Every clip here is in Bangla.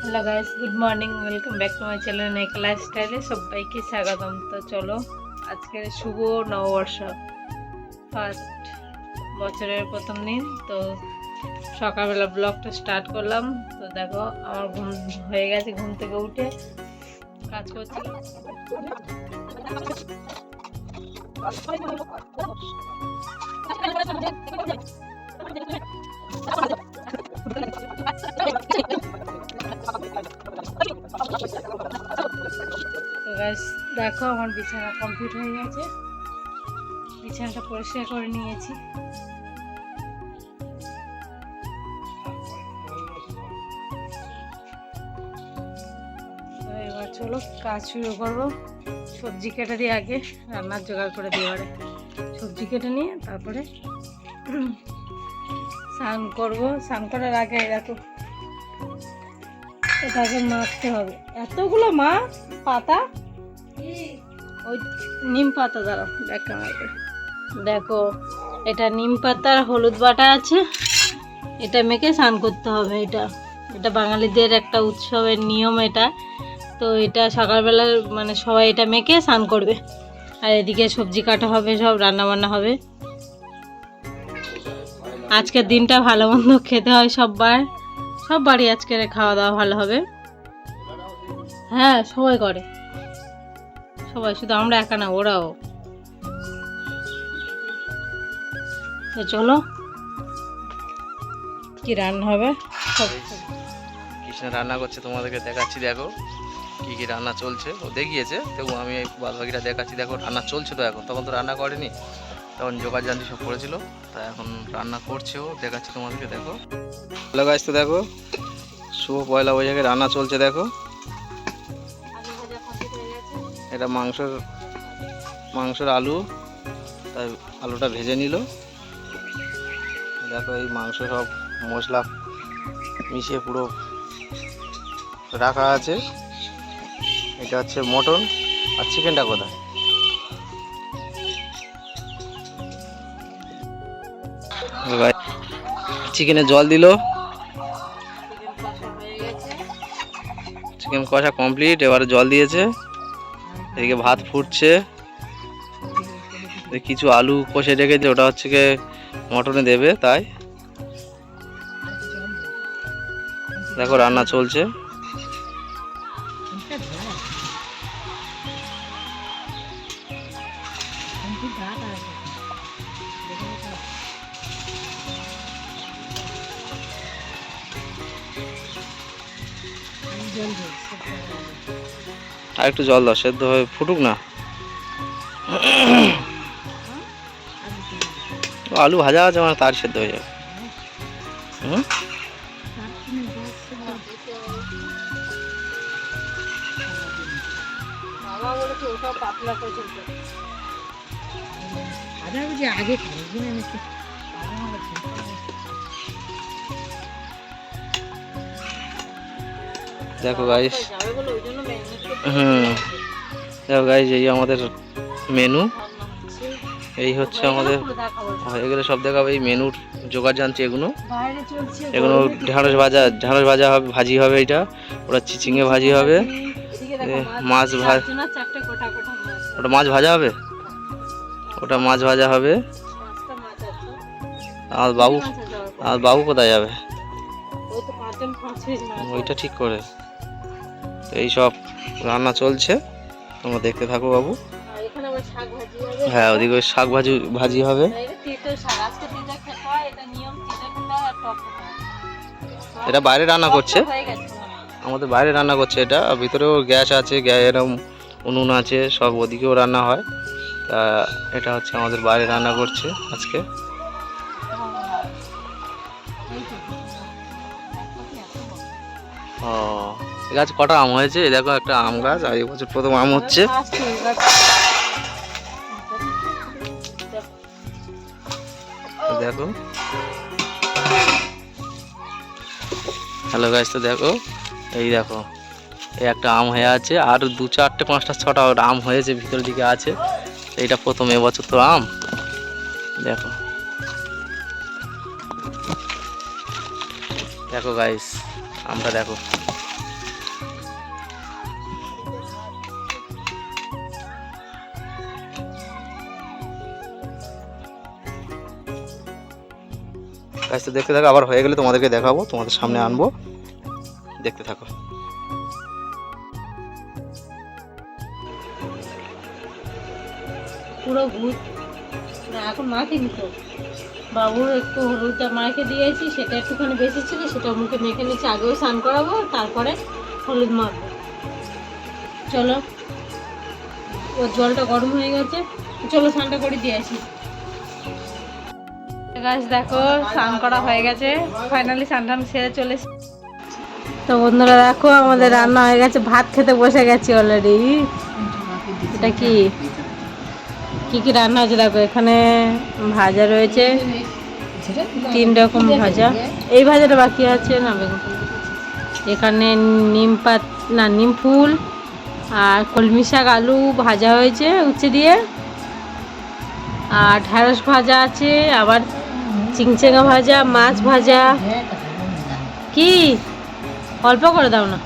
Hello guys, good morning, welcome back to my channel নায়িকা লাইফস্টাইলে সবাইকে স্বাগতম। তো চলো, আজকের শুভ নববর্ষ, ফার্স্ট বছরের প্রথম দিন। তো সকালবেলা ব্লগটা স্টার্ট করলাম। তো দেখো, আমার ঘুম হয়ে গেছে, ঘুম থেকে উঠে কাজ করছি। তো গাইস দেখো, আমার বিছানা কমপ্লিট হয়ে গেছে, বিছানাটা পরিষ্কার করে নিয়েছি। তো এবার চলো কাজ শুরু করবো। সবজি কেটে দিয়ে আগে রান্নার জোগাড় করে দিয়ে এবারে সবজি কেটে নিয়ে তারপরে স্নান করবো। স্নান করার আগে দেখো এটাকে মাখতে হবে। এতগুলো পাতা, ওই নিম পাতা, দাঁড়াও দেখা হবে। দেখো, এটা নিম পাতার হলুদ বাটা আছে, এটা মেখে স্নান করতে হবে। এটা বাঙালিদের একটা উৎসবের নিয়ম এটা। তো এটা সকালবেলা মানে সবাই এটা মেখে স্নান করবে। আর এদিকে সবজি কাটা হবে, সব রান্না বান্না হবে। আজকের দিনটা ভালো মন্দ খেতে হয় সব বাড়ি আজকের খাওয়া দাওয়া ভালো হবে। হ্যাঁ, সবাই করে, সবাই, শুধু আমরা একা না, ওরাও। তো চলো, কি রান্না হবে সব। কৃষ্ণ রান্না করছে, তোমাদেরকে দেখাচ্ছি। দেখো কি কি রান্না চলছে, ও দেখিয়েছে, তবু আমি এই বাদবাকিটা দেখাচ্ছি। দেখো রান্না চলছে তো এখন, তখন তো রান্না করেনি, তখন জোগাড় জানতি সব করেছিল। তা এখন রান্না করছে, ও দেখাচ্ছি তোমাদেরকে। দেখো হ্যালো গাইস, তো দেখো শুভ পয়লা বৈশাখে রান্না চলছে। দেখো এটা মাংসের আলু, তাই আলুটা ভেজে নিল। দেখো এই মাংস সব মশলা মিশিয়ে পুরো রাখা আছে। এটা হচ্ছে মটন, আর চিকেনটা কোথায়? চিকেনে জল দিল, চিকেন কষা কমপ্লিট, এবারে জল দিয়েছে। এদিকে ভাত ফুটছে, কিছু আলু কষে রেখেছে, ওটা হচ্ছে গিয়ে মটনে দেবে। তাই দেখো রান্না চলছে। আর একটু জল দাও, সেদ্ধ হয়ে ফুটুক না। আলু ভাজা আছে মানে তার সেদ্ধ হয়ে যাবে। দেখো গাইস, দেখো গাইস, এই আমাদের মেনু। এই হচ্ছে আমাদের, হয়ে গেলে সব দেখাবো। এই মেনুর জোগাড় জানছি। এগুলো ঢ্যাঁড়স ভাজা হবে, ভাজি হবে। এটা ওটা চিচিঙে ভাজি হবে, মাছ ওটা মাছ ভাজা হবে, ওটা মাছ ভাজা হবে। আর বাবু কোথায় যাবে? ওইটা ঠিক করে। এই সব রান্না চলছে, তোমরা দেখতে থাকো বাবু। হ্যাঁ, ওদিকে শাক ভাজি হবে। এটা বাইরে রান্না করছে, আমাদের বাইরে রান্না করছে। এটা ভিতরেও গ্যাস আছে, এরকম উনুন আছে, সব ওদিকেও রান্না হয়। তা এটা হচ্ছে আমাদের বাইরে রান্না করছে আজকে। ও, গাছ কটা আম হয়েছে? দেখো একটা আম গাছ, আর এই বছর প্রথম আম হচ্ছে। দেখো হ্যালো গাইস, তো দেখো এই দেখো, এই একটা আম হয়ে আছে, আর 2, 4, 5, 6টা আম হয়েছে ভিতরের দিকে আছে। এইটা প্রথম এবছর তো আম। দেখো দেখো গাইস, আমটা দেখো দেখাচ্ছি, দেখতে থাকো। আবার হয়ে গেলে তোমাদেরকে দেখাবো, তোমাদের সামনে আনবো, দেখতে থাকো। পুরো ভূত না, এখন মাখিনি তো। বাবুর একটু হলুদটা মাকে দিয়েছি, সেটা একটুখানি বেশি ছিল, সেটা মুখে মেখে নিচ্ছি। আগেও স্নান করাবো, তারপরে হলুদ মাখবো। চলো, ওর জলটা গরম হয়ে গেছে, চলো স্নানটা করে দিয়ে আসি। গাছ দেখো, স্নান করা হয়ে গেছে, ফাইনালি স্নান টান সেরে চলে এসেছি। তো বন্ধুরা দেখো, আমাদের রান্না হয়ে গেছে, ভাত খেতে বসে গেছি অলরেডি। এটা কি কি কি রান্না হয়েছে দেখো, এখানে ভাজা রয়েছে, 3 রকম ভাজা। এই ভাজাটা বাকি আছে না, বেগুন। এখানে নিম ফুল আর কলমি শাক আলু ভাজা হয়েছে উচ্ছে দিয়ে, আর ঢ্যাঁড়স ভাজা আছে, আবার চিংচেঙা ভাজা, মাছ ভাজা। কি অল্প করে দাও না,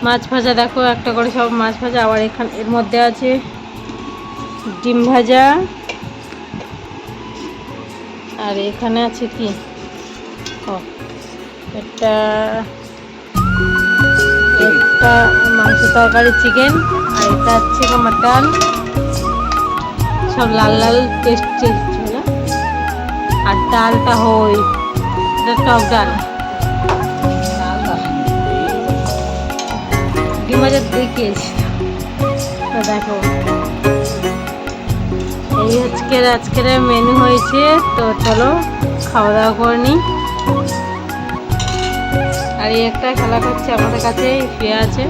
মাছ ভাজা দেখো, একটা করে সব মাছ ভাজা। আবার এখানে এর মধ্যে আছে ডিম ভাজা, আর এখানে আছে কি, ও একটা মাংস তরকারি চিকেন, আর এটা হচ্ছে মাটন, সব লাল লাল টেস্ট হলো। আর ডালটা হই, এটা টক ডাল, ডিম ভাজা দেখিয়েছি তো। দেখো, এই আজকের মেনু হয়েছে। তো চলো খাওয়া দাওয়া করে নিই। আর এই একটা খেলা করছে আমাদের কাছে, শুয়ে আছে।